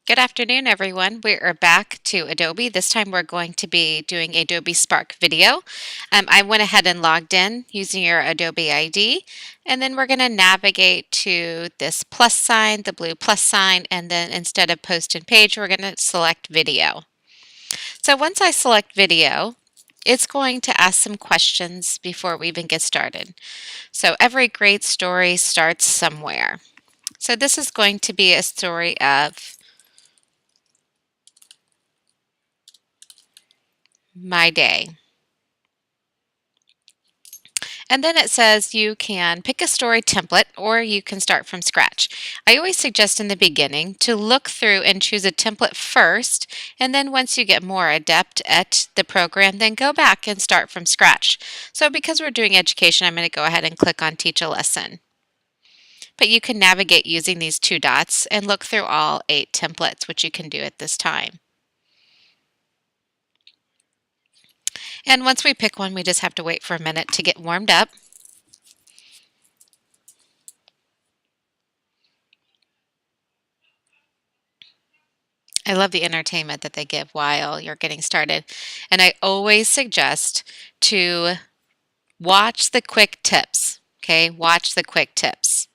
Good afternoon, everyone. We are back to Adobe. This time we're going to be doing Adobe Spark Video. I went ahead and logged in using your Adobe ID, and then we're going to navigate to this plus sign, the blue plus sign, and then instead of post and page, we're going to select video. So once I select video, it's going to ask some questions before we even get started. So every great story starts somewhere. So this is going to be a story of my day. And then it says you can pick a story template or you can start from scratch. I always suggest in the beginning to look through and choose a template first, and then once you get more adept at the program, then go back and start from scratch. So because we're doing education, I'm going to go ahead and click on Teach a Lesson. But you can navigate using these two dots and look through all 8 templates, which you can do at this time. And once we pick one, we just have to wait for a minute to get warmed up. I love the entertainment that they give while you're getting started. And I always suggest to watch the quick tips. Okay, watch the quick tips.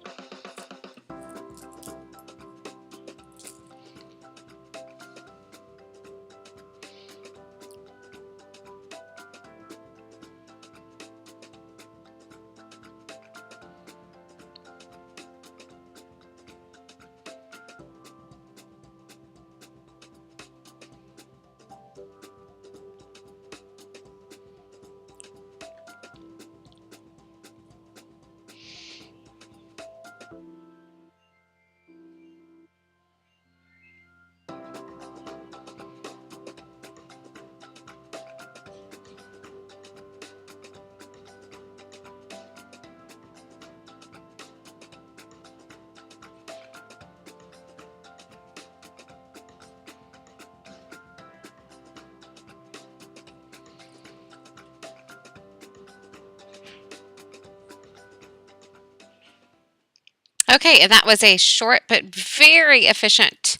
Okay, and that was a short but very efficient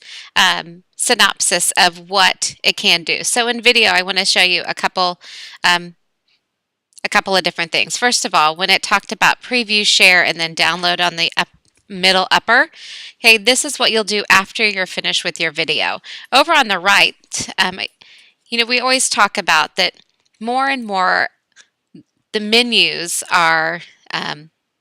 synopsis of what it can do. So in video, I want to show you um, a couple of different things. First of all, when it talked about preview, share, and then download on the middle upper, okay, this is what you'll do after you're finished with your video. Over on the right, we always talk about that more and more the menus are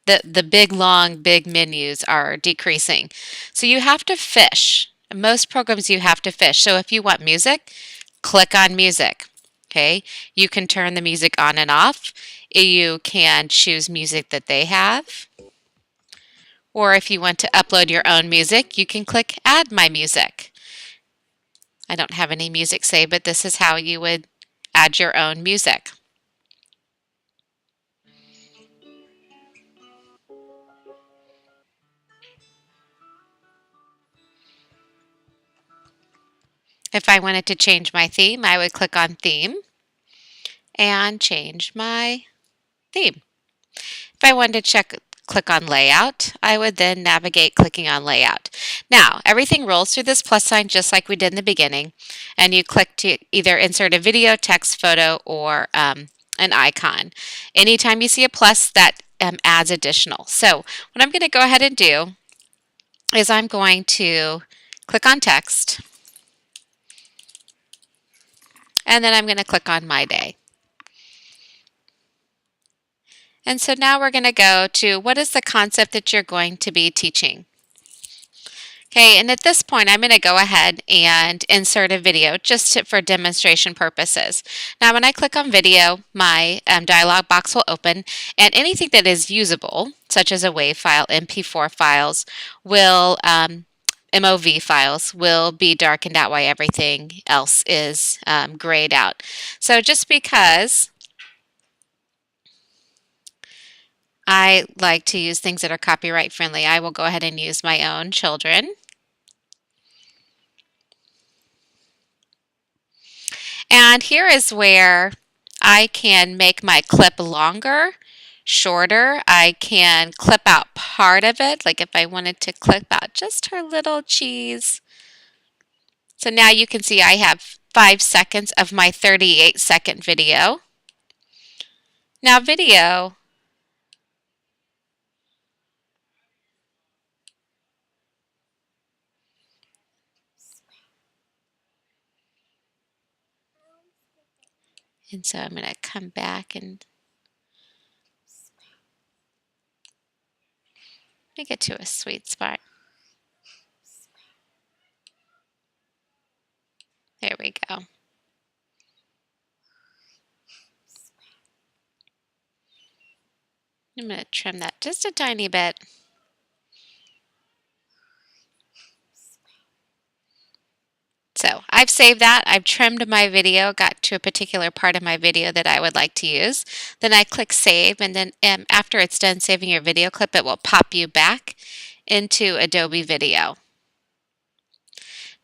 the big long big menus are decreasing. So you have to fish. Most programs you have to fish. So if you want music, click on music. Okay, you can turn the music on and off. You can choose music that they have. Or if you want to upload your own music, you can click Add My Music. I don't have any music saved, but this is how you would add your own music. If I wanted to change my theme, I would click on Theme and change my theme. If I wanted to click on Layout, I would then navigate clicking on Layout. Now, everything rolls through this plus sign just like we did in the beginning, and you click to either insert a video, text, photo, or an icon. Anytime you see a plus, that adds additional. So what I'm going to go ahead and do is I'm going to click on text, and then I'm going to click on My Day. And so now we're going to go to what is the concept that you're going to be teaching. Okay, and at this point, I'm going to go ahead and insert a video just for demonstration purposes. Now, when I click on video, my dialog box will open, and anything that is usable, such as a WAV file, MP4 files, will MOV files will be darkened out while everything else is grayed out. So just because I like to use things that are copyright friendly, I will go ahead and use my own children. And here is where I can make my clip longer, shorter. I can clip out part of it, like if I wanted to clip out just her little cheese. So now you can see I have 5 seconds of my 38-second video. Now video, and so I'm going to come back and make it to a sweet spot. There we go. I'm going to trim that just a tiny bit. So I've saved that. I've trimmed my video, got to a particular part of my video that I would like to use. Then I click save, and then after it's done saving your video clip, it will pop you back into Adobe Video.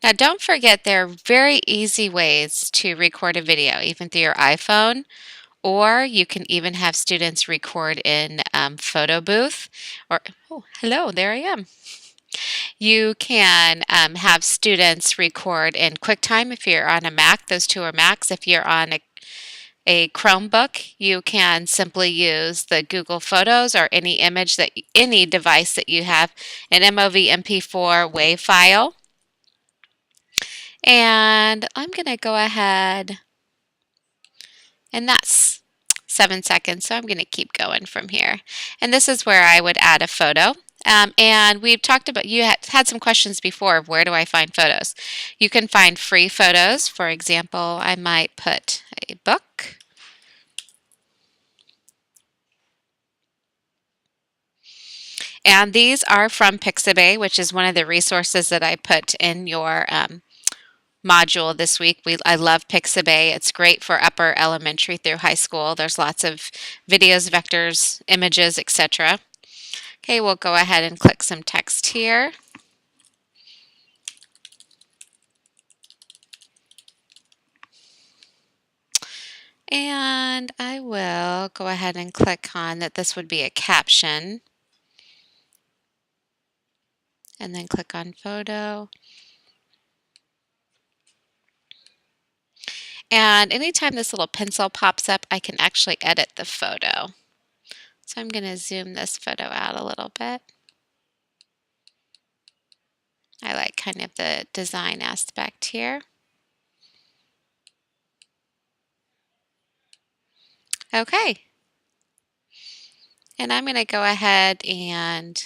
Now don't forget there are very easy ways to record a video, even through your iPhone, or you can even have students record in Photo Booth, or, oh, hello, there I am. You can have students record in QuickTime if you're on a Mac. Those two are Macs. If you're on a Chromebook, you can simply use the Google Photos or any device that you have an MOV MP4 WAV file. And I'm going to go ahead, and that's 7 seconds, so I'm going to keep going from here. And this is where I would add a photo. And we've talked about, you had some questions before of where do I find photos. You can find free photos. For example, I might put a book. And these are from Pixabay, which is one of the resources that I put in your module this week. I love Pixabay. It's great for upper elementary through high school. There's lots of videos, vectors, images, etc. Okay, we'll go ahead and click some text here. And I will go ahead and click on that this would be a caption. And then click on photo. And anytime this little pencil pops up, I can actually edit the photo. So I'm going to zoom this photo out a little bit. I like kind of the design aspect here. Okay. And I'm going to go ahead and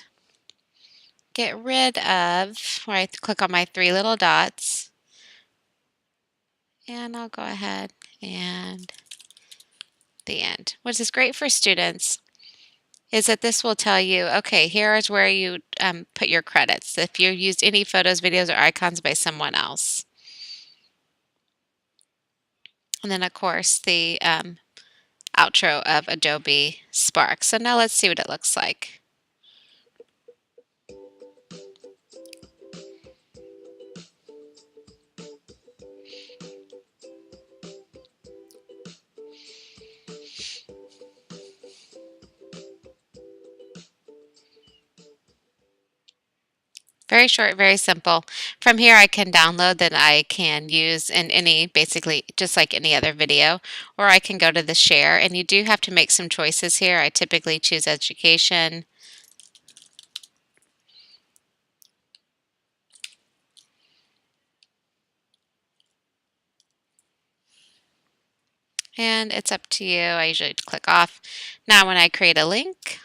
get rid of, where I click on my three little dots. And I'll go ahead and the end. What is great for students is that this will tell you, okay, here is where you put your credits. If you used any photos, videos, or icons by someone else. And then, of course, the outro of Adobe Spark. So now let's see what it looks like. Very short, very simple. From here I can download that I can use in basically just like any other video, or I can go to the share, and you do have to make some choices here. I typically choose education. And it's up to you. I usually click off. Now when I create a link,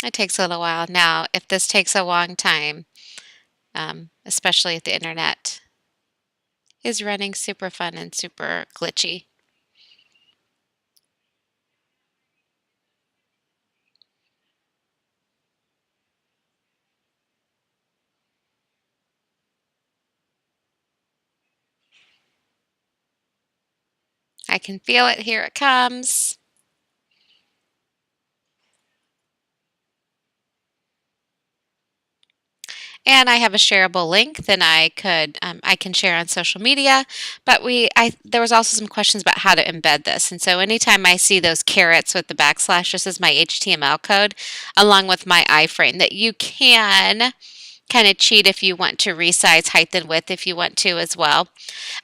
it takes a little while. Now, if this takes a long time, especially if the internet is running super fun and super glitchy. I can feel it. Here it comes. And I have a shareable link that I can share on social media. But there was also some questions about how to embed this. And so anytime I see those carets with the backslash, this is my HTML code along with my iframe that you can kind of cheat if you want to resize height and width if you want to as well.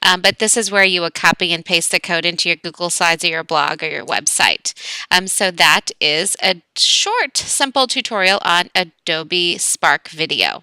But this is where you would copy and paste the code into your Google Slides or your blog or your website. So that is a short, simple tutorial on Adobe Spark Video.